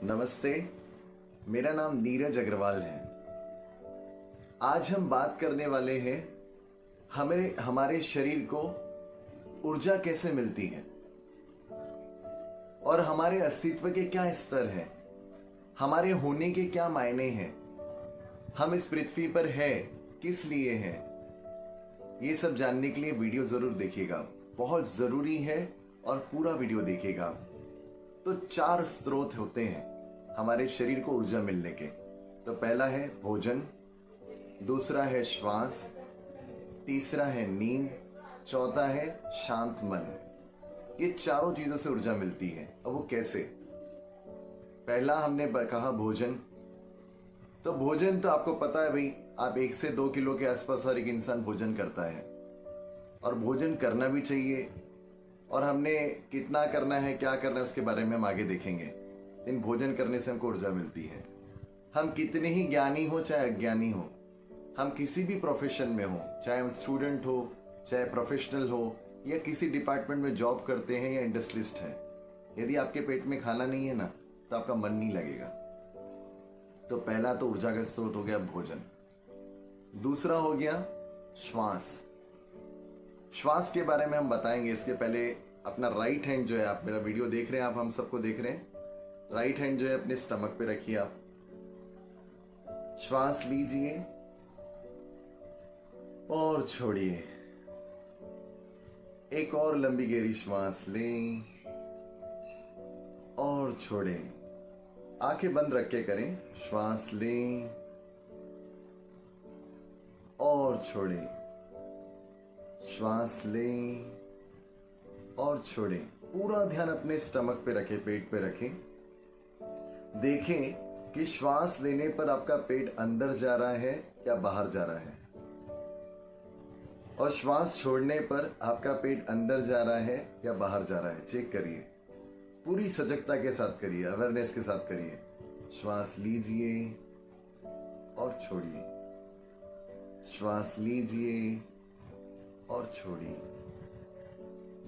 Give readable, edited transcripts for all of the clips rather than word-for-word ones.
नमस्ते, मेरा नाम नीरज अग्रवाल है। आज हम बात करने वाले हैं हमारे शरीर को ऊर्जा कैसे मिलती है और हमारे अस्तित्व के क्या स्तर हैं, हमारे होने के क्या मायने हैं, हम इस पृथ्वी पर है किस लिए हैं। ये सब जानने के लिए वीडियो जरूर देखिएगा, बहुत जरूरी है और पूरा वीडियो देखिएगा। तो 4 स्रोत होते हैं हमारे शरीर को ऊर्जा मिलने के। तो पहला है भोजन, दूसरा है श्वास, तीसरा है नींद, चौथा है शांत मन। ये चारों चीजों से ऊर्जा मिलती है। अब वो कैसे? पहला हमने कहा भोजन। तो भोजन तो आपको पता है भाई, आप 1 से 2 किलो के आसपास हर एक इंसान भोजन करता है और भोजन करना भी चाहिए। और हमने कितना करना है, क्या करना है, उसके बारे में हम आगे देखेंगे। इन भोजन करने से हमको ऊर्जा मिलती है। हम कितने ही ज्ञानी हो चाहे अज्ञानी हो, हम किसी भी प्रोफेशन में हो, चाहे हम स्टूडेंट हो चाहे प्रोफेशनल हो या किसी डिपार्टमेंट में जॉब करते हैं या इंडस्ट्रियलिस्ट है, यदि आपके पेट में खाना नहीं है ना तो आपका मन नहीं लगेगा। तो पहला तो ऊर्जा का स्रोत हो गया भोजन। दूसरा हो गया श्वास। श्वास के बारे में हम बताएंगे। इसके पहले अपना राइट हैंड जो है, आप मेरा वीडियो देख रहे हैं, आप हम सबको देख रहे हैं, राइट हैंड जो है अपने स्टमक पे रखिए। आप श्वास लीजिए और छोड़िए। एक और लंबी गहरी श्वास लें और छोड़ें। आंखें बंद रख के करें। श्वास लें और छोड़ें, श्वास लें और छोड़ें। पूरा ध्यान अपने स्टमक पे रखें, पेट पे रखें। देखें कि श्वास लेने पर आपका पेट अंदर जा रहा है या बाहर जा रहा है, और श्वास छोड़ने पर आपका पेट अंदर जा रहा है या बाहर जा रहा है। चेक करिए, पूरी सजगता के साथ करिए, अवेयरनेस के साथ करिए। श्वास लीजिए और छोड़िए, श्वास लीजिए और छोड़िए।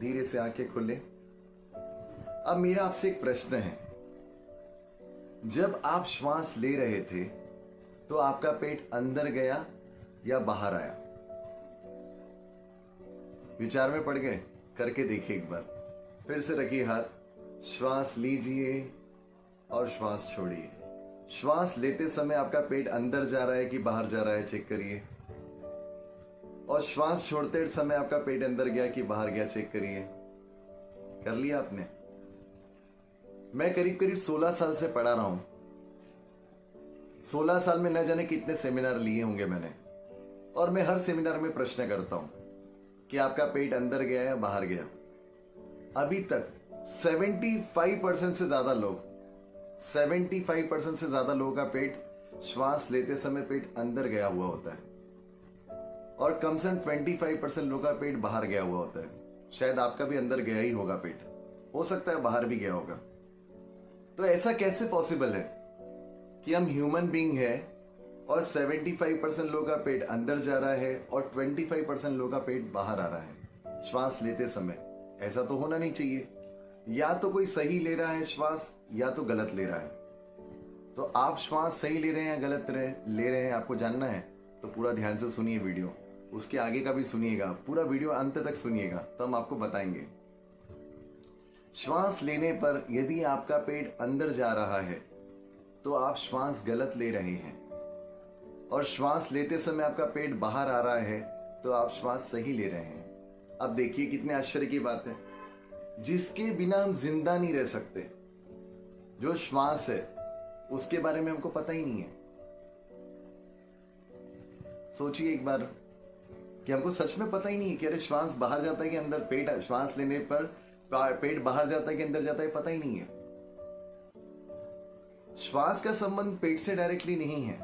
धीरे से आंखें खोलें। अब मेरा आपसे एक प्रश्न है, जब आप श्वास ले रहे थे तो आपका पेट अंदर गया या बाहर आया? विचार में पड़ गए? करके देखिए एक बार। फिर से रखिए हाथ, श्वास लीजिए और श्वास छोड़िए। श्वास लेते समय आपका पेट अंदर जा रहा है कि बाहर जा रहा है, चेक करिए। और श्वास छोड़ते समय आपका पेट अंदर गया कि बाहर गया, चेक करिए। कर लिया आपने? मैं करीब करीब 16 साल से पढ़ा रहा हूं। 16 साल में न जाने कितने सेमिनार लिए होंगे मैंने, और मैं हर सेमिनार में प्रश्न करता हूं कि आपका पेट अंदर गया या बाहर गया। अभी तक 75% से ज्यादा लोगों का पेट श्वास लेते समय पेट अंदर गया हुआ होता है, और कम से कम 25% लोगों का पेट बाहर गया हुआ होता है। शायद आपका भी अंदर गया ही होगा पेट, हो सकता है बाहर भी गया होगा। तो ऐसा कैसे पॉसिबल है कि हम ह्यूमन बीइंग है और 75% लोगों का पेट अंदर जा रहा है और 25% लोगों का पेट बाहर आ रहा है श्वास लेते समय? ऐसा तो होना नहीं चाहिए। या तो कोई सही ले रहा है श्वास या तो गलत ले रहा है। तो आप श्वास सही ले रहे हैं या गलत ले रहे हैं, आपको जानना है तो पूरा ध्यान से सुनिए वीडियो। उसके आगे का भी सुनिएगा, पूरा वीडियो अंत तक सुनिएगा, तो हम आपको बताएंगे। श्वास लेने पर यदि आपका पेट अंदर जा रहा है तो आप श्वास गलत ले रहे हैं, और श्वास लेते समय आपका पेट बाहर आ रहा है तो आप श्वास सही ले रहे हैं। अब देखिए कितने आश्चर्य की बात है, जिसके बिना हम जिंदा नहीं रह सकते, जो श्वास है, उसके बारे में हमको पता ही नहीं है। सोचिए एक बार कि हमको सच में पता ही नहीं है कि अरे श्वास बाहर जाता है कि अंदर, पेट श्वास लेने पर पेट बाहर जाता है कि अंदर जाता है, पता ही नहीं है। श्वास का संबंध पेट से डायरेक्टली नहीं है।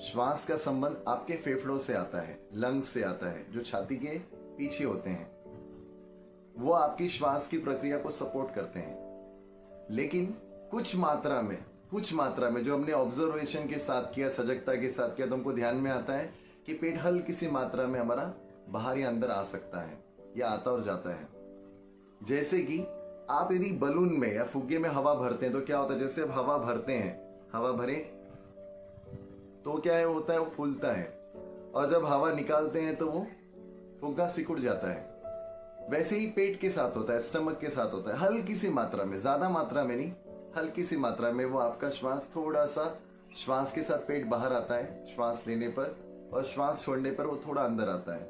श्वास का संबंध आपके फेफड़ों से आता है, लंग्स से आता है, जो छाती के पीछे होते हैं। वो आपकी श्वास की प्रक्रिया को सपोर्ट करते हैं। लेकिन कुछ मात्रा में जो हमने ऑब्जर्वेशन के साथ किया, सजगता के साथ किया, तो हमको ध्यान में आता है कि पेट हल्की सी मात्रा में हमारा बाहर या अंदर आ सकता है या आता और जाता है। जैसे कि आप यदि बलून में या फुग्गे में हवा भरते हैं तो क्या होता है, जैसे अब हवा भरते हैं, हवा भरे तो क्या है होता है, वो फूलता है, और जब हवा निकालते हैं तो वो फुग्गा सिकुड़ जाता है। वैसे ही पेट के साथ होता है, स्टमक के साथ होता है, हल्की सी मात्रा में, ज्यादा मात्रा में नहीं, हल्की सी मात्रा में वो आपका श्वास थोड़ा सा, श्वास के साथ पेट बाहर आता है श्वास लेने पर, और श्वास छोड़ने पर वो थोड़ा अंदर आता है।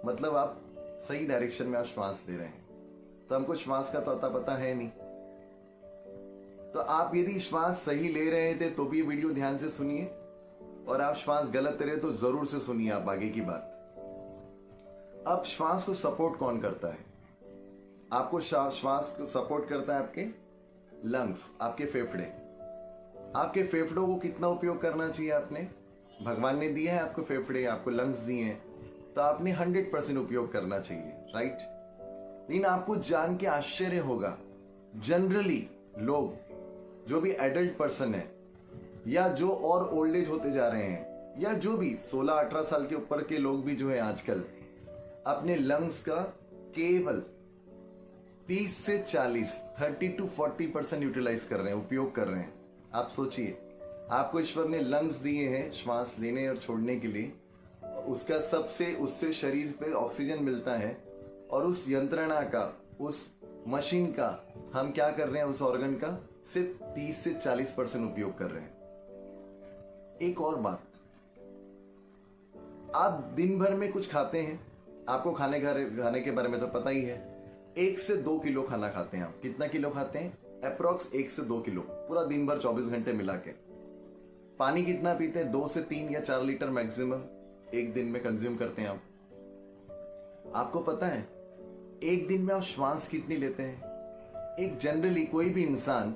मतलब आप सही डायरेक्शन में आप श्वास ले रहे हैं। तो हमको श्वास का तो अता पता है नहीं। तो आप यदि श्वास सही ले रहे थे तो भी वीडियो ध्यान से सुनिए, और आप श्वास गलत ले रहे तो जरूर से सुनिए आप आगे की बात। अब श्वास को सपोर्ट कौन करता है? आपको श्वास को सपोर्ट करता है आपके लंग्स, आपके फेफड़े। आपके फेफड़ों को कितना उपयोग करना चाहिए आपने? भगवान ने दिया है आपको फेफड़े, आपको लंग्स दिए हैं, तो आपने 100% उपयोग करना चाहिए, राइट? लेकिन आपको जान के आश्चर्य होगा, जनरली लोग, जो भी एडल्ट पर्सन है या जो और ओल्ड एज होते जा रहे हैं, या जो भी 16-18 साल के ऊपर के लोग भी जो है आजकल, अपने लंग्स का केवल 30 से 40, 30 to 40% यूटिलाइज कर रहे हैं, उपयोग कर रहे हैं। आप सोचिए, आपको ईश्वर ने लंग्स दिए हैं श्वास लेने और छोड़ने के लिए, उसका उससे शरीर पे ऑक्सीजन मिलता है, और उस यंत्रणा का, उस मशीन का हम क्या कर रहे हैं, उस ऑर्गन का सिर्फ 30 से 40% उपयोग कर रहे हैं। एक और बात, आप दिन भर में कुछ खाते हैं, आपको खाने के बारे में तो पता ही है, 1 से 2 किलो खाना खाते हैं आप। कितना किलो खाते हैं? अप्रोक्स 1 से 2 किलो, पूरा दिन भर 24 घंटे मिला के। पानी कितना पीते हैं? 2 से 3 या 4 लीटर मैक्सिमम एक दिन में कंज्यूम करते हैं आप। आपको पता है एक दिन में आप श्वास कितनी लेते हैं? एक जनरली कोई भी इंसान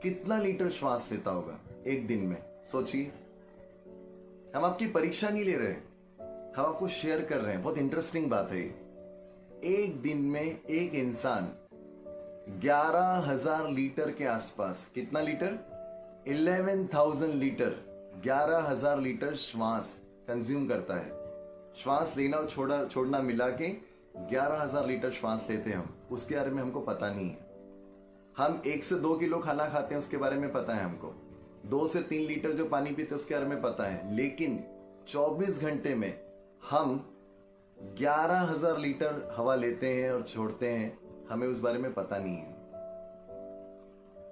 कितना लीटर श्वास लेता होगा एक दिन में? सोचिए। हम आपकी परीक्षा नहीं ले रहे, हम आपको शेयर कर रहे हैं, बहुत इंटरेस्टिंग बात है। एक दिन में एक इंसान 11,000 लीटर के आसपास, कितना लीटर? 11,000 लीटर, 11,000 लीटर श्वास कंज्यूम करता है। श्वास लेना और छोड़ना मिला के 11,000 लीटर श्वास लेते हैं हम। उसके बारे में हमको पता नहीं है। हम 1 से 2 किलो खाना खाते हैं, उसके बारे में पता है हमको। 2 से 3 लीटर जो पानी पीते हैं उसके बारे में पता है। लेकिन 24 घंटे में हम 11,000 लीटर हवा लेते हैं और छोड़ते हैं, हमें उस बारे में पता नहीं है।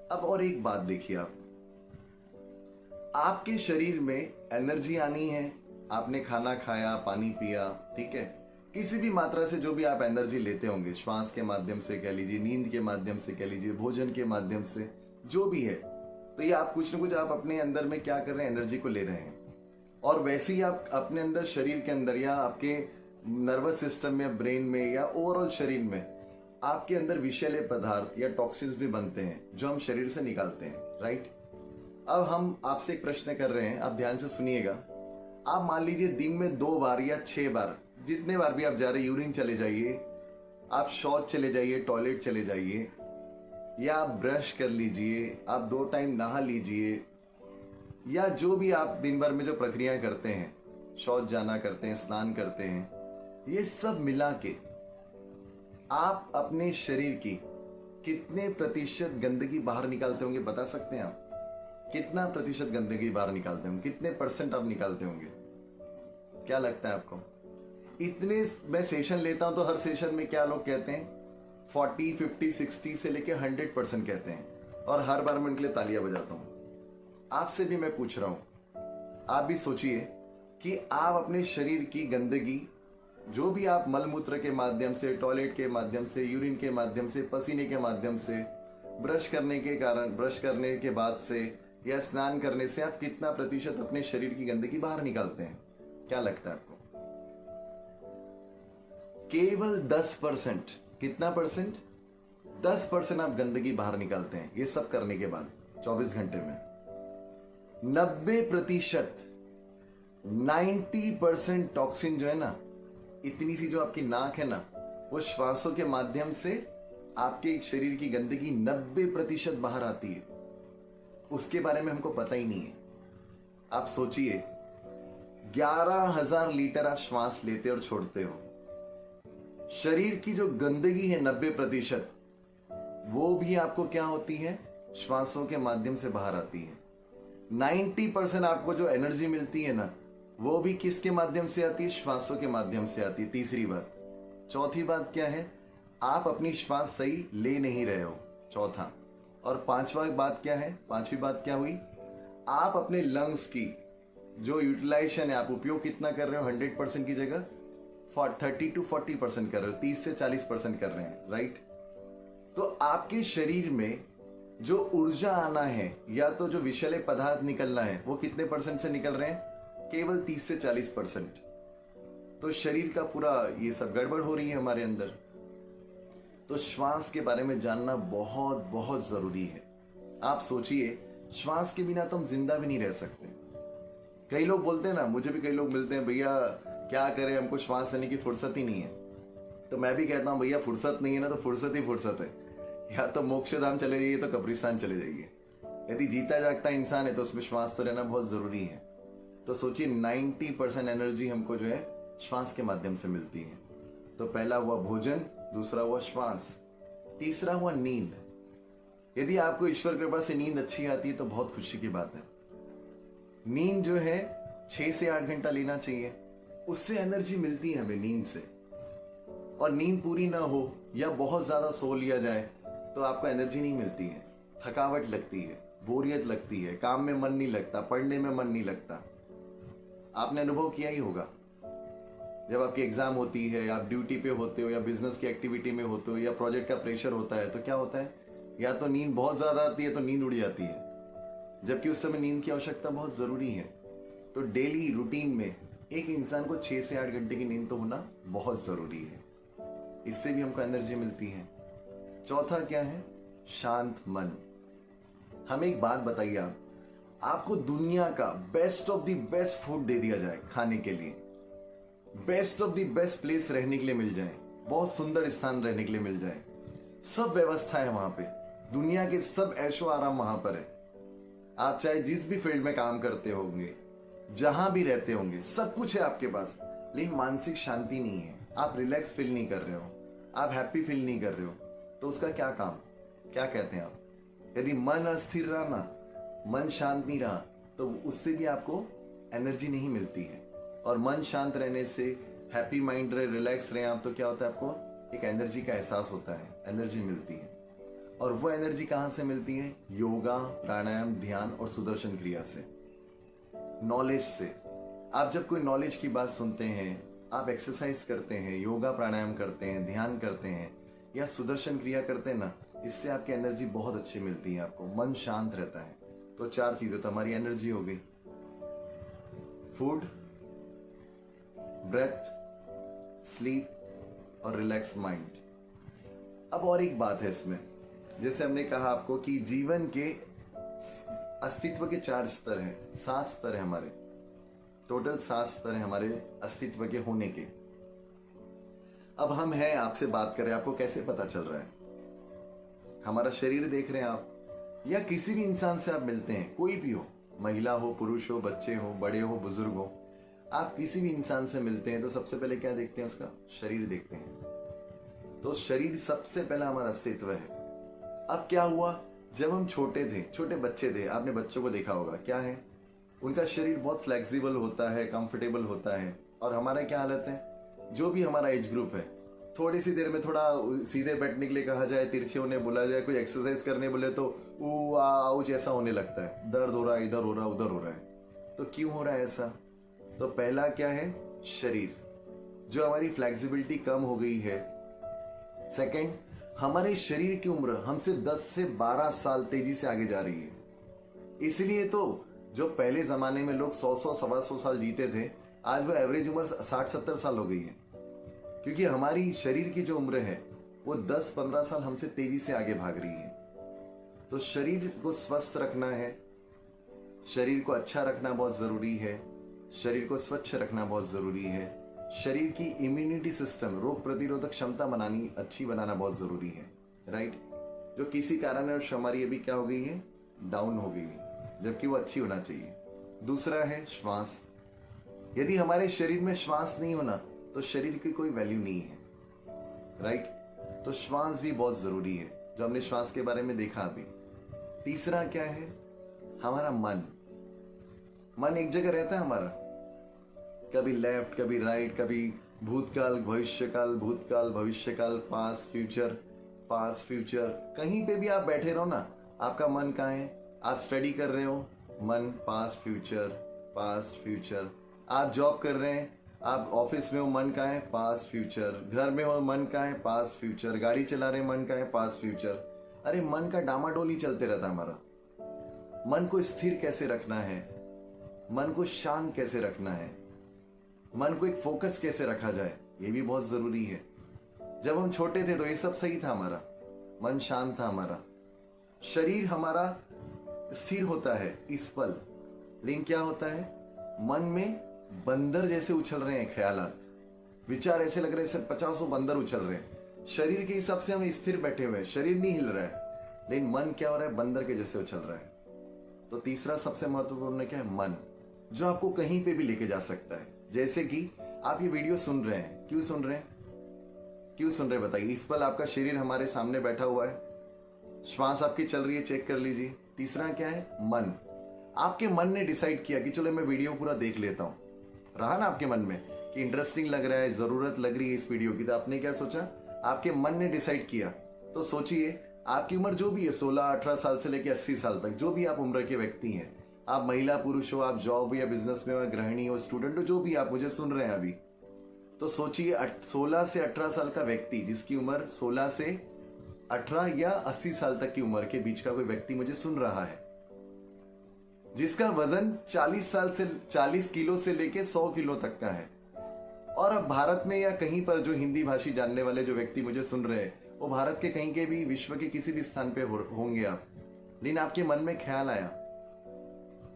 अब और एक बात देखिए, आपके शरीर में एनर्जी आनी है, आपने खाना खाया, पानी पिया, ठीक है, किसी भी मात्रा से जो भी आप एनर्जी लेते होंगे, श्वास के माध्यम से कह लीजिए, नींद के माध्यम से कह लीजिए, भोजन के माध्यम से, जो भी है, तो ये आप कुछ ना कुछ आप अपने अंदर में क्या कर रहे हैं, एनर्जी को ले रहे हैं। और वैसे ही आप अपने अंदर, शरीर के अंदर या आपके नर्वस सिस्टम में, ब्रेन में या ओवरऑल शरीर में आपके अंदर विषैले पदार्थ या टॉक्सिन्स भी बनते हैं जो हम शरीर से निकालते हैं, राइट? अब हम आपसे एक प्रश्न कर रहे हैं, आप ध्यान से सुनिएगा। आप मान लीजिए दिन में 2 बार या 6 बार, जितने बार भी आप जा रहे, यूरिन चले जाइए, आप शौच चले जाइए, टॉयलेट चले जाइए, या आप ब्रश कर लीजिए, आप 2 टाइम नहा लीजिए, या जो भी आप दिन भर में जो प्रक्रियाएं करते हैं, शौच जाना करते हैं, स्नान करते हैं, ये सब मिला के आप अपने शरीर की कितने प्रतिशत गंदगी बाहर निकालते होंगे, बता सकते हैं आप? कितना प्रतिशत गंदगी बाहर निकालते होंगे? कितने % आप निकालते होंगे? क्या लगता है आपको? इतने मैं सेशन लेता हूं तो हर सेशन में क्या लोग कहते हैं, 40, 50, 60 से लेके 100% कहते हैं, और हर बार मैं उनके लिए तालियां बजाता हूं। आपसे भी मैं पूछ रहा हूं, आप भी सोचिए कि आप अपने शरीर की गंदगी, जो भी आप मलमूत्र के माध्यम से, टॉयलेट के माध्यम से, यूरिन के माध्यम से, पसीने के माध्यम से, ब्रश करने के बाद से या स्नान करने से आप कितना प्रतिशत अपने शरीर की गंदगी बाहर निकालते हैं? क्या लगता है आपको? केवल 10%। कितना परसेंट? 10% आप गंदगी बाहर निकालते हैं ये सब करने के बाद 24 घंटे में। 90%, 90% टॉक्सिन जो है ना, इतनी सी जो आपकी नाक है ना, वो श्वासों के माध्यम से आपके शरीर की गंदगी 90% बाहर आती है। उसके बारे में हमको पता ही नहीं है। आप सोचिए, 11,000 लीटर आप श्वास लेते और छोड़ते हो। शरीर की जो गंदगी है 90%, वो भी आपको क्या होती है, श्वासों के माध्यम से बाहर आती है। 90% आपको जो एनर्जी मिलती है ना, वो भी किसके माध्यम से आती है, श्वासों के माध्यम से आती है। तीसरी बात। चौथी बात क्या है, आप अपनी श्वास सही ले नहीं रहे हो, चौथा। और पांचवी बात क्या हुई, आप अपने लंग्स की जो यूटिलाइजेशन है, आप उपयोग कितना कर रहे हो, 100% की जगह 30 to 40% कर रहे हो, 30 से 40% कर रहे हैं, राइट। तो आपके शरीर में जो ऊर्जा आना है या तो जो विषैले पदार्थ निकलना है, वो कितने परसेंट से निकल रहे हैं, केवल 30 से 40%। तो शरीर का पूरा ये सब गड़बड़ हो रही है हमारे अंदर। तो श्वास के बारे में जानना बहुत बहुत जरूरी है। आप सोचिए, श्वास के बिना तो हम जिंदा भी नहीं रह सकते। कई लोग बोलते हैं ना, मुझे भी कई लोग मिलते हैं, भैया क्या करें, हमको श्वास लेने की फुर्सत ही नहीं है। तो मैं भी कहता हूं, भैया फुर्सत नहीं है ना, तो फुर्सत ही फुर्सत है। या तो मोक्षधाम चले जाइए, तो कब्रिस्तान चले जाइए। यदि जीता जागता इंसान है तो उसमें श्वास तो रहना बहुत जरूरी है। तो सोचिए, 90% एनर्जी हमको जो है श्वास के माध्यम से मिलती है। तो पहला हुआ भोजन, दूसरा हुआ श्वास, तीसरा हुआ नींद। यदि आपको ईश्वर कृपा से नींद अच्छी आती है तो बहुत खुशी की बात है। नींद जो है 6 से 8 घंटा लेना चाहिए, उससे एनर्जी मिलती है हमें नींद से। और नींद पूरी ना हो या बहुत ज्यादा सो लिया जाए तो आपको एनर्जी नहीं मिलती है, थकावट लगती है, बोरियत लगती है, काम में मन नहीं लगता, पढ़ने में मन नहीं लगता। आपने अनुभव किया ही होगा, जब आपकी एग्जाम होती है, आप ड्यूटी पे होते हो या बिजनेस की एक्टिविटी में होते हो या प्रोजेक्ट का प्रेशर होता है, तो क्या होता है, या तो नींद बहुत ज्यादा आती है तो नींद उड़ जाती है, जबकि उस समय नींद की आवश्यकता बहुत जरूरी है। तो डेली रूटीन में एक इंसान को 6 से 8 घंटे की नींद तो होना बहुत जरूरी है, इससे भी हमको एनर्जी मिलती है। चौथा क्या है, शांत मन। हमें एक बात बताइए, आपको दुनिया का best of the best food दे दिया जाए खाने के लिए, best of the best place रहने के लिए मिल जाए, बहुत सुंदर स्थान रहने के लिए मिल जाए, सब व्यवस्था है वहां पे, दुनिया के सब ऐशो आराम वहां पर है। आप चाहे जिस भी फील्ड में काम करते होंगे, जहां भी रहते होंगे, सब कुछ है आपके पास, लेकिन मानसिक शांति नहीं है, आप रिलैक्स फील नहीं कर रहे हो, आप हैप्पी फील नहीं कर रहे हो, तो उसका क्या काम, क्या कहते हैं आप। यदि मन अस्थिर रहा ना, मन शांत नहीं रहा, तो उससे भी आपको एनर्जी नहीं मिलती है। और मन शांत रहने से, हैप्पी माइंड रहे, रिलैक्स रहे आप, तो क्या होता है, आपको एक एनर्जी का एहसास होता है, एनर्जी मिलती है। और वो एनर्जी कहां से मिलती है, योगा, प्राणायाम, ध्यान और सुदर्शन क्रिया से, नॉलेज से। आप जब कोई नॉलेज की बात सुनते हैं, आप एक्सरसाइज करते हैं, योगा प्राणायाम करते हैं, ध्यान करते हैं या सुदर्शन क्रिया करते हैं ना, इससे आपकी एनर्जी बहुत अच्छी मिलती है, आपको मन शांत रहता है। तो 4 चीजें तो हमारी एनर्जी हो गई, फूड, ब्रेथ, स्लीप और रिलैक्स माइंड। अब और एक बात है इसमें, जैसे हमने कहा आपको कि जीवन के अस्तित्व के 4 स्तर हैं, 7 स्तर है हमारे, टोटल 7 स्तर है हमारे अस्तित्व के होने के। अब हम हैं, आपसे बात कर रहे हैं, आपको कैसे पता चल रहा है, हमारा शरीर देख रहे हैं आप, या किसी भी इंसान से आप मिलते हैं, कोई भी हो, महिला हो, पुरुष हो, बच्चे हो, बड़े हो, बुजुर्ग हो, आप किसी भी इंसान से मिलते हैं तो सबसे पहले क्या देखते हैं, उसका शरीर देखते हैं। तो शरीर सबसे पहला हमारा अस्तित्व है। अब क्या हुआ, जब हम छोटे थे, छोटे बच्चे थे, आपने बच्चों को देखा होगा, क्या है, उनका शरीर बहुत फ्लेक्सिबल होता है, कंफर्टेबल होता है। और हमारा क्या हालत है, जो भी हमारा एज ग्रुप है, थोड़ी सी देर में थोड़ा सीधे बैठने के लिए कहा जाए, तिरछे होने बोला जाए, कोई एक्सरसाइज करने बोले तो ऊ आ जैसा होने लगता है, दर्द हो रहा है, इधर हो रहा है, उधर हो रहा है। तो क्यों हो रहा है ऐसा, तो पहला क्या है, शरीर, जो हमारी फ्लेक्सिबिलिटी कम हो गई है। सेकंड, हमारे शरीर की उम्र हमसे 10 से 12 साल तेजी से आगे जा रही है। इसलिए तो जो पहले जमाने में लोग 100 सवा 100 साल जीते थे, आज वो एवरेज उम्र 60-70 साल हो गई है, क्योंकि हमारी शरीर की जो उम्र है वो 10-15 साल हमसे तेजी से आगे भाग रही है। तो शरीर को स्वस्थ रखना है, शरीर को अच्छा रखना बहुत जरूरी है, शरीर को स्वच्छ रखना बहुत जरूरी है, शरीर की इम्यूनिटी सिस्टम, रोग प्रतिरोधक क्षमता बनानी, अच्छी बनाना बहुत जरूरी है, राइट। जो किसी कारणवश हमारी अभी क्या हो गई है, डाउन हो गई है, जबकि वो अच्छी होना चाहिए। दूसरा है श्वास। यदि हमारे शरीर में श्वास नहीं होना तो शरीर की कोई वैल्यू नहीं है, राइट। तो श्वास भी बहुत जरूरी है। जो हमने श्वास के बारे में देखा अभी। तीसरा क्या है? हमारा मन। मन एक जगह रहता है हमारा, कभी लेफ्ट, कभी राइट, कभी भूतकाल भविष्यकाल, भूतकाल भविष्यकाल, पास फ्यूचर। कहीं पे भी आप बैठे रहो ना, आपका मन कहाँ है? आप स्टडी कर रहे हो, मन पास्ट फ्यूचर। आप जॉब कर रहे हैं, आप ऑफिस में हो, मन कहाँ है? Past future. घर में हो, मन कहाँ है? Past future. गाड़ी चला रहे हैं, मन कहाँ है? Past future. अरे मन का डामाडोल ही चलते रहता हमारा। मन को स्थिर कैसे रखना है, मन को शांत कैसे रखना है, मन को एक फोकस कैसे रखा जाए, ये भी बहुत जरूरी है। जब हम छोटे थे तो ये सब सही था, हमारा मन शांत था, हमारा शरीर हमारा स्थिर होता है इस पल। लेकिन क्या होता है, मन में बंदर जैसे उछल रहे हैं ख्यालात, विचार ऐसे लग रहे हैं 50 बंदर उछल रहे हैं। शरीर के हिसाब से हम स्थिर बैठे हुए हैं, शरीर नहीं हिल रहा है, लेकिन मन क्या हो रहा है? बंदर के जैसे उछल रहा है। तो तीसरा सबसे महत्वपूर्ण क्या है? मन, जो आपको कहीं पे भी लेके जा सकता है। जैसे कि आप ये वीडियो सुन रहे हैं, क्यों सुन रहे हैं बताइए? इस पल आपका शरीर हमारे सामने बैठा हुआ है, श्वास आपकी चल रही है, चेक कर लीजिए। तीसरा क्या है? मन। आपके मन ने डिसाइड किया कि चलो मैं वीडियो पूरा देख लेता हूं। रहा ना आपके मन में कि इंटरेस्टिंग लग रहा है, जरूरत लग रही है इस वीडियो की, तो आपने क्या सोचा? आपके मन ने डिसाइड किया। तो सोचिए, आपकी उम्र जो भी है, 16-18 साल से लेकर 80 साल तक, जो भी आप उम्र के व्यक्ति हैं, आप महिला पुरुष हो, आप जॉब या बिजनेस में हो, गृहिणी हो, स्टूडेंट हो, जो भी आप मुझे सुन रहे हैं अभी, तो सोचिए 16 से 18 साल का व्यक्ति, जिसकी उम्र 16 से 18 या 80 साल तक की उम्र के बीच का कोई व्यक्ति मुझे सुन रहा है, जिसका वजन 40 किलो से लेके 100 किलो तक का है। और अब भारत में या कहीं पर जो हिंदी भाषी जानने वाले जो व्यक्ति मुझे सुन रहे हैं, वो भारत के कहीं के भी, विश्व के किसी भी स्थान पे होंगे आप, लेकिन आपके मन में ख्याल आया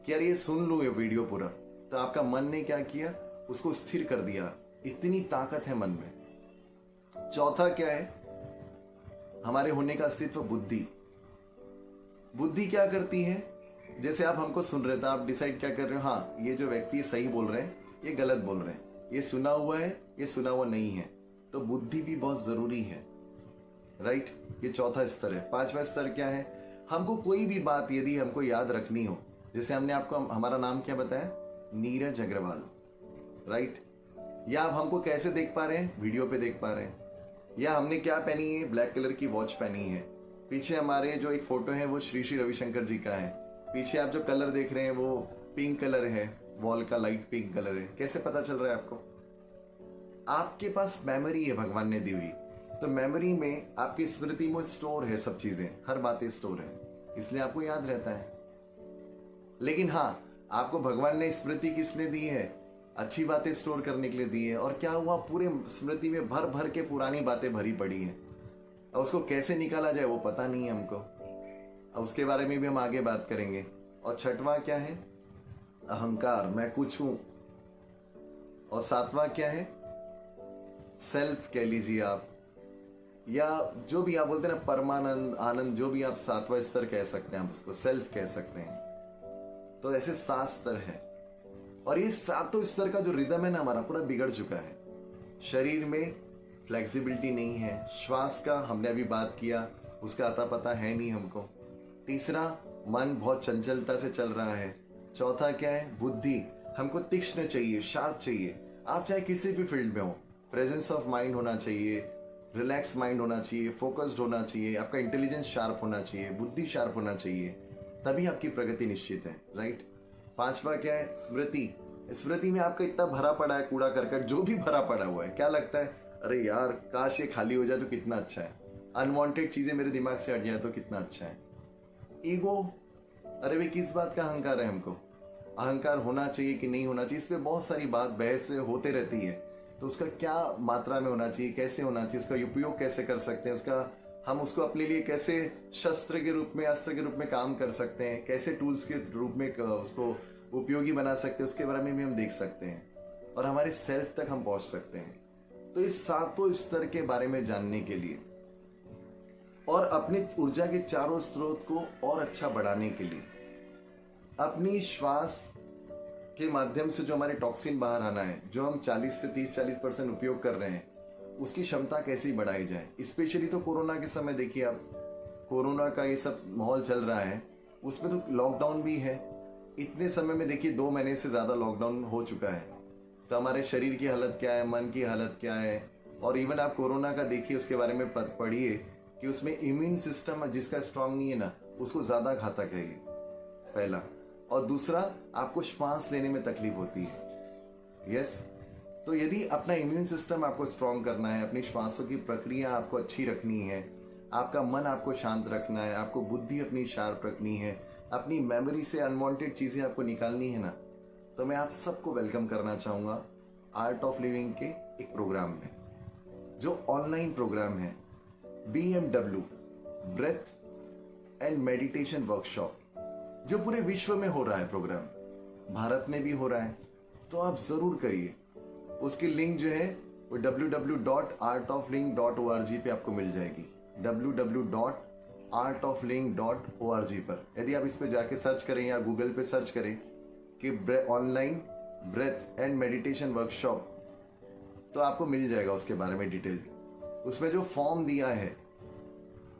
कि यार ये सुन लूं ये वीडियो पूरा, तो आपका मन ने क्या किया? उसको स्थिर कर दिया। इतनी ताकत है मन में। चौथा क्या है? हमारे होने का अस्तित्व, बुद्धि। बुद्धि क्या करती है? जैसे आप हमको सुन रहे थे, आप डिसाइड क्या कर रहे हो? हाँ, ये जो व्यक्ति सही बोल रहे हैं, ये गलत बोल रहे हैं, ये सुना हुआ है, ये सुना हुआ नहीं है। तो बुद्धि भी बहुत जरूरी है, राइट? ये चौथा स्तर है। पांचवा स्तर क्या है? हमको कोई भी बात यदि हमको याद रखनी हो, जैसे हमने आपको हमारा नाम क्या बताया? नीरज अग्रवाल, राइट? या आप हमको कैसे देख पा रहे हैं? वीडियो पे देख पा रहे हैं। या हमने क्या पहनी है? ब्लैक कलर की वॉच पहनी है। पीछे हमारे जो एक फोटो है वो श्री श्री रविशंकर जी का है। पीछे आप जो कलर देख रहे हैं वो पिंक कलर है, वॉल का लाइट पिंक कलर है। कैसे पता चल रहा है आपको? आपके पास मेमोरी है भगवान ने दी हुई, तो मेमोरी में आपकी स्मृति में स्टोर है, सब चीजें, हर बातें स्टोर है, इसलिए आपको याद रहता है। लेकिन हाँ, आपको भगवान ने स्मृति किसने दी है? अच्छी बातें स्टोर करने के लिए दी है। और क्या हुआ? पूरे स्मृति में भर भर के पुरानी बातें भरी पड़ी हैं। अब उसको कैसे निकाला जाए वो पता नहीं है हमको। अब उसके बारे में भी हम आगे बात करेंगे। और छठवां क्या है? अहंकार, मैं कुछ हूं। और सातवां क्या है? सेल्फ कह लीजिए आप, या जो भी आप बोलते हैं ना, परमानंद, आनंद, जो भी आप सातवां स्तर कह सकते हैं, आप उसको सेल्फ कह सकते हैं। तो ऐसे 7 स्तर है। और ये सातों स्तर का जो रिदम है ना हमारा, पूरा बिगड़ चुका है। शरीर में फ्लेक्सिबिलिटी नहीं है। श्वास का हमने अभी बात किया, उसका अता पता है नहीं हमको। तीसरा, मन बहुत चंचलता से चल रहा है। चौथा क्या है? बुद्धि, हमको तीक्ष्ण चाहिए, शार्प चाहिए। आप चाहे किसी भी फील्ड में हो, प्रेजेंस ऑफ माइंड होना चाहिए, रिलैक्स माइंड होना चाहिए, फोकस्ड होना चाहिए, आपका इंटेलिजेंस शार्प होना चाहिए, बुद्धि शार्प होना चाहिए, तभी आपकी प्रगति निश्चित है, राइट? पांचवा क्या है? स्मृति। स्मृति में आपका इतना भरा पड़ा है, कूड़ा करकट जो भी भरा पड़ा हुआ है, क्या लगता है? अरे यार, काश ये खाली हो जाए तो कितना अच्छा है। अनवांटेड चीजें मेरे दिमाग से हट जाए तो कितना अच्छा है। ईगो, अरे वे किस बात का अहंकार है? हमको अहंकार होना चाहिए कि नहीं होना चाहिए, इस पे बहुत सारी बात बहस होते रहती है। तो उसका क्या मात्रा में होना चाहिए, कैसे होना चाहिए, उसका उपयोग कैसे कर सकते हैं, उसका हम उसको अपने लिए कैसे शस्त्र के रूप में, अस्त्र के रूप में काम कर सकते हैं, कैसे टूल्स के रूप में उसको उपयोगी बना सकते हैं, उसके बारे में भी हम देख सकते हैं। और हमारे सेल्फ तक हम पहुंच सकते हैं। तो इस सातों स्तर के बारे में जानने के लिए और अपनी ऊर्जा के चारों स्रोत को और अच्छा बढ़ाने के लिए, अपनी श्वास के माध्यम से जो हमारे टॉक्सिन बाहर आना है, जो हम 40 से 30-40% उपयोग कर रहे हैं, उसकी क्षमता कैसे बढ़ाई जाए। स्पेशली तो कोरोना के समय देखिए आप, कोरोना का ये सब माहौल चल रहा है, उसमें तो लॉकडाउन भी है। इतने समय में देखिए 2 महीने से ज्यादा लॉकडाउन हो चुका है, तो हमारे शरीर की हालत क्या है, मन की हालत क्या है। और इवन आप कोरोना का देखिए, उसके बारे में पढ़िए कि उसमें इम्यून सिस्टम जिसका स्ट्रांग नहीं है ना, उसको ज्यादा घातक है ये, पहला। और दूसरा, आपको श्वास लेने में तकलीफ होती है। यस, तो यदि अपना इम्यून सिस्टम आपको स्ट्रांग करना है, अपनी श्वासों की प्रक्रिया आपको अच्छी रखनी है, आपका मन आपको शांत रखना है, आपको बुद्धि अपनी शार्प रखनी है, अपनी मेमोरी से अनवांटेड चीजें आपको निकालनी है ना, तो मैं आप सबको वेलकम करना चाहूंगा आर्ट ऑफ लिविंग के एक प्रोग्राम में, जो ऑनलाइन प्रोग्राम है BMW breath and meditation workshop, जो पूरे विश्व में हो रहा है प्रोग्राम, भारत में भी हो रहा है, तो आप जरूर करिए। उसकी लिंक जो है वो www.artofliving.org पे आपको मिल जाएगी, www.artofliving.org पर। यदि आप इस पे जाके सर्च करें या गूगल पे सर्च करें कि online breath and meditation workshop, तो आपको मिल जाएगा उसके बारे में डिटेल। उसमें जो फॉर्म दिया है,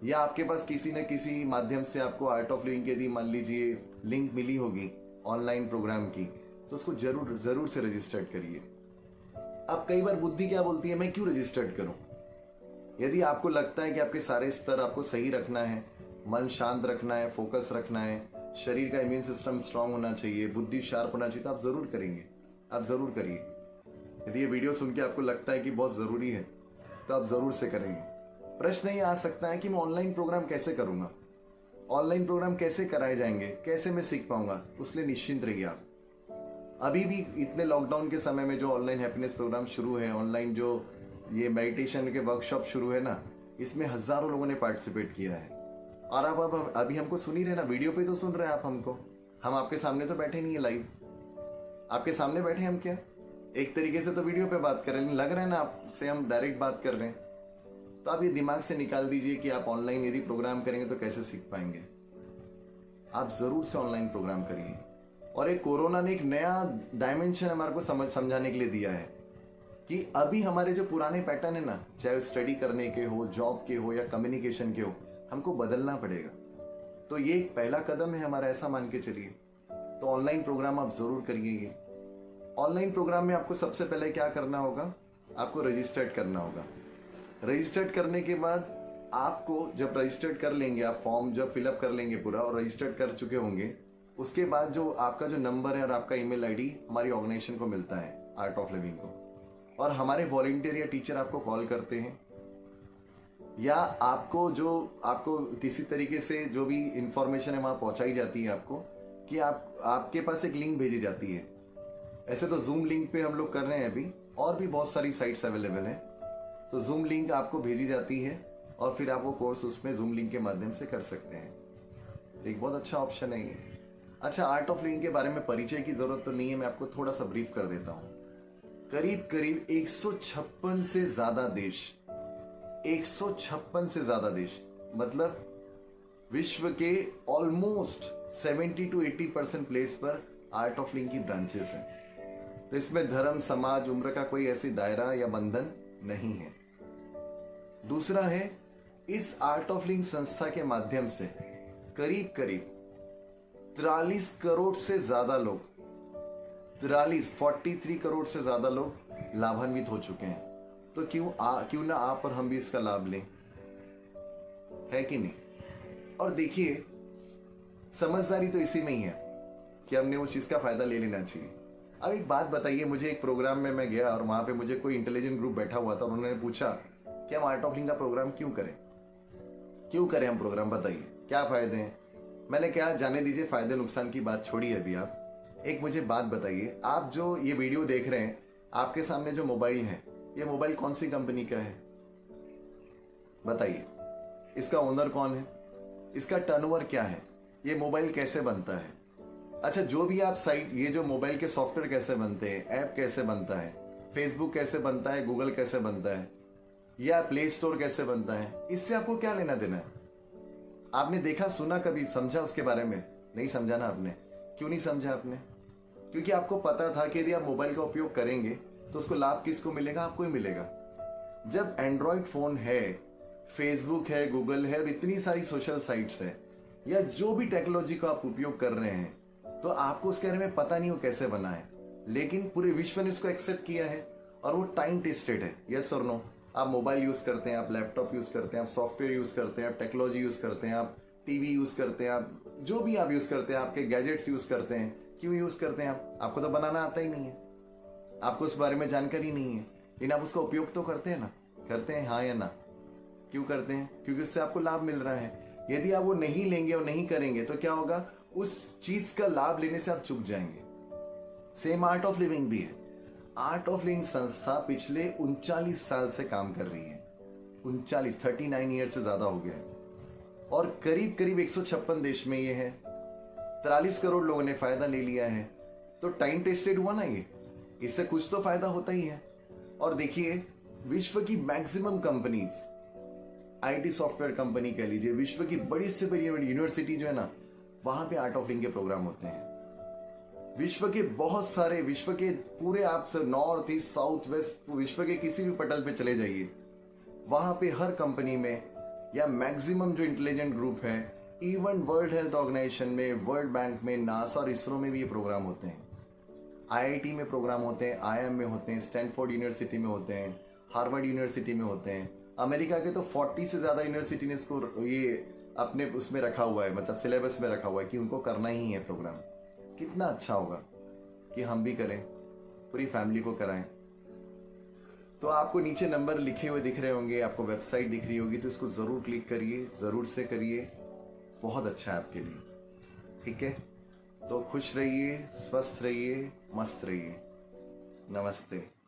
या आपके पास किसी न किसी माध्यम से आपको आर्ट ऑफ लिविंग की यदि मान लीजिए लिंक मिली होगी ऑनलाइन प्रोग्राम की, तो उसको जरूर से रजिस्टर्ड करिए। अब कई बार बुद्धि क्या बोलती है, मैं क्यों रजिस्टर्ड करूं? यदि आपको लगता है कि आपके सारे स्तर आपको सही रखना है, मन शांत रखना है, फोकस रखना है, शरीर का इम्यून सिस्टम स्ट्रांग होना चाहिए, बुद्धि शार्प होना चाहिए, तो आप जरूर करेंगे, आप जरूर करिए। यदि ये वीडियो सुन के आपको लगता है कि बहुत जरूरी है, तो आप जरूर से करेंगे। प्रश्न ये आ सकता है कि मैं ऑनलाइन प्रोग्राम कैसे करूंगा, ऑनलाइन प्रोग्राम कैसे कराए जाएंगे, कैसे मैं सीख पाऊंगा? उसके लिए निश्चिंत रहिए आप। अभी भी इतने लॉकडाउन के समय में जो ऑनलाइन हैप्पीनेस प्रोग्राम शुरू है, ऑनलाइन जो ये मेडिटेशन के वर्कशॉप शुरू है ना, इसमें हजारों लोगों ने पार्टिसिपेट किया है। और अब अभी हमको सुन ही रहे ना, वीडियो पे तो सुन रहे हैं आप हमको, हम आपके सामने तो बैठे नहीं है लाइव, आपके सामने बैठे हम क्या, एक तरीके से तो वीडियो पे बात कर रहे हैं, लग रहा है ना आपसे हम डायरेक्ट बात कर रहे हैं। तो आप ये दिमाग से निकाल दीजिए कि आप ऑनलाइन यदि प्रोग्राम करेंगे तो कैसे सीख पाएंगे। आप जरूर से ऑनलाइन प्रोग्राम करिए। और एक कोरोना ने एक नया डायमेंशन हमारे को समझाने के लिए दिया है कि अभी हमारे जो पुराने पैटर्न है ना, चाहे स्टडी करने के हो, जॉब के हो या कम्युनिकेशन के हो, हमको बदलना पड़ेगा। तो ये एक पहला कदम है हमारा, ऐसा मान के चलिए। तो ऑनलाइन प्रोग्राम आप जरूर करिए। ऑनलाइन प्रोग्राम में आपको सबसे पहले क्या करना होगा, आपको रजिस्टर्ड करना होगा। रजिस्टर्ड करने के बाद आपको जब रजिस्टर्ड कर लेंगे, आप फॉर्म जब फिलअप कर लेंगे पूरा और रजिस्टर्ड कर चुके होंगे, उसके बाद जो आपका जो नंबर है और आपका ईमेल आईडी हमारी ऑर्गेनाइजेशन को मिलता है, आर्ट ऑफ लिविंग को, और हमारे वॉलंटियर या टीचर आपको कॉल करते हैं, या आपको किसी तरीके से जो भी इंफॉर्मेशन है वहां पहुंचाई जाती है आपको, कि आपके पास एक लिंक भेजी जाती है। ऐसे तो जूम लिंक पे हम लोग कर रहे हैं अभी, और भी बहुत सारी साइट्स अवेलेबल है। तो जूम लिंक आपको भेजी जाती है और फिर आप वो कोर्स उसमें जूम लिंक के माध्यम से कर सकते हैं। एक बहुत अच्छा ऑप्शन है ये। अच्छा, आर्ट ऑफ लिविंग के बारे में परिचय की जरूरत तो नहीं है, मैं आपको थोड़ा सा ब्रीफ कर देता हूं। करीब 156 से ज्यादा देश, 156 से ज्यादा देश, मतलब विश्व के ऑलमोस्ट 70 to 80% प्लेस पर आर्ट ऑफ लिविंग की ब्रांचेस हैं। तो इसमें धर्म, समाज, उम्र का कोई ऐसी दायरा या बंधन नहीं है। दूसरा है, इस आर्ट ऑफ लिविंग संस्था के माध्यम से करीब 43 करोड़ से ज्यादा लोग, 43 करोड़ से ज्यादा लोग लाभान्वित हो चुके हैं। तो क्यों ना आप और हम भी इसका लाभ लें, है कि नहीं? और देखिए, समझदारी तो इसी में ही है कि हमने उस चीज का फायदा ले लेना चाहिए। अब एक बात बताइए, मुझे एक प्रोग्राम में मैं गया और वहां पे मुझे कोई इंटेलिजेंट ग्रुप बैठा हुआ था और उन्होंने पूछा कि हम आर्ट ऑफ लिविंग का प्रोग्राम क्यों करें हम प्रोग्राम, बताइए क्या फायदे हैं। मैंने कहा, जाने दीजिए, फायदे नुकसान की बात छोड़िए अभी। आप एक मुझे बात बताइए, आप जो ये वीडियो देख रहे हैं, आपके सामने जो मोबाइल है, ये मोबाइल कौन सी कंपनी का है बताइए? इसका ओनर कौन है? इसका टर्नओवर क्या है? ये मोबाइल कैसे बनता है? अच्छा, जो भी आप साइट, ये जो मोबाइल के सॉफ्टवेयर कैसे बनते हैं, ऐप कैसे बनता है, फेसबुक कैसे बनता है, गूगल कैसे बनता है, या प्ले स्टोर कैसे बनता है, इससे आपको क्या लेना देना है? आपने देखा, सुना, कभी समझा उसके बारे में? नहीं समझा ना आपने। क्यों नहीं समझा आपने? क्योंकि आपको पता था कि यदि आप मोबाइल का उपयोग करेंगे तो उसको लाभ किसको मिलेगा? आपको ही मिलेगा। जब एंड्रॉइड फोन है, फेसबुक है, गूगल है और इतनी सारी सोशल साइट्स है, या जो भी टेक्नोलॉजी को आप उपयोग कर रहे हैं, तो आपको उसके बारे में पता नहीं वो कैसे बना है, लेकिन पूरे विश्व ने इसको एक्सेप्ट किया है और वो टाइम टेस्टेड है। यस और नो? आप मोबाइल यूज करते हैं, आप लैपटॉप यूज करते हैं, आप सॉफ्टवेयर यूज करते हैं, आप टेक्नोलॉजी यूज करते हैं, आप टीवी यूज करते हैं, आप जो भी आप यूज करते हैं, आपके गैजेट्स यूज करते हैं, क्यों यूज करते हैं आप? आपको तो बनाना आता ही नहीं है, आपको उस बारे में जानकारी नहीं है, लेकिन आप उसका उपयोग तो करते हैं ना? करते हैं, हाँ या ना? क्यों करते हैं? क्योंकि उससे आपको लाभ मिल रहा है। यदि आप वो नहीं लेंगे और नहीं करेंगे तो क्या होगा? उस चीज का लाभ लेने से आप चूक जाएंगे। सेम आर्ट ऑफ लिविंग भी है। आर्ट ऑफ लिविंग संस्था पिछले 39 साल से काम कर रही है। 39 ईयर से ज्यादा हो गया है और करीब करीब 156 देश में ये है। 43 करोड़ लोगों ने फायदा ले लिया है। तो टाइम टेस्टेड हुआ ना ये, इससे कुछ तो फायदा होता ही है। और देखिए, विश्व की maximum companies, IT software company कह लीजिए, विश्व की बड़ी से बड़ी यूनिवर्सिटी जो है ना, वहां पे आर्ट ऑफ लिविंग के प्रोग्राम होते हैं। विश्व के बहुत सारे, विश्व के पूरे, आप सब नॉर्थ ईस्ट साउथ वेस्ट, विश्व के किसी भी पटल पे चले जाइए, वहां पे हर कंपनी में या मैक्सिमम जो इंटेलिजेंट ग्रुप है, इवन वर्ल्ड हेल्थ ऑर्गेनाइजेशन में, वर्ल्ड बैंक में, नासा और इसरो में भी ये प्रोग्राम होते हैं। आईआईटी में प्रोग्राम होते हैं, आईआईएम में होते हैं, स्टैनफोर्ड यूनिवर्सिटी में होते हैं, हार्वर्ड यूनिवर्सिटी में होते हैं। अमेरिका के तो 40 से ज्यादा यूनिवर्सिटी ने इसको ये अपने उसमें रखा हुआ है, मतलब सिलेबस में रखा हुआ है कि उनको करना ही है प्रोग्राम। कितना अच्छा होगा कि हम भी करें, पूरी फैमिली को कराएं। तो आपको नीचे नंबर लिखे हुए दिख रहे होंगे, आपको वेबसाइट दिख रही होगी, तो इसको जरूर क्लिक करिए, जरूर से करिए, बहुत अच्छा है आपके लिए। ठीक है, तो खुश रहिए, स्वस्थ रहिए, मस्त रहिए। नमस्ते।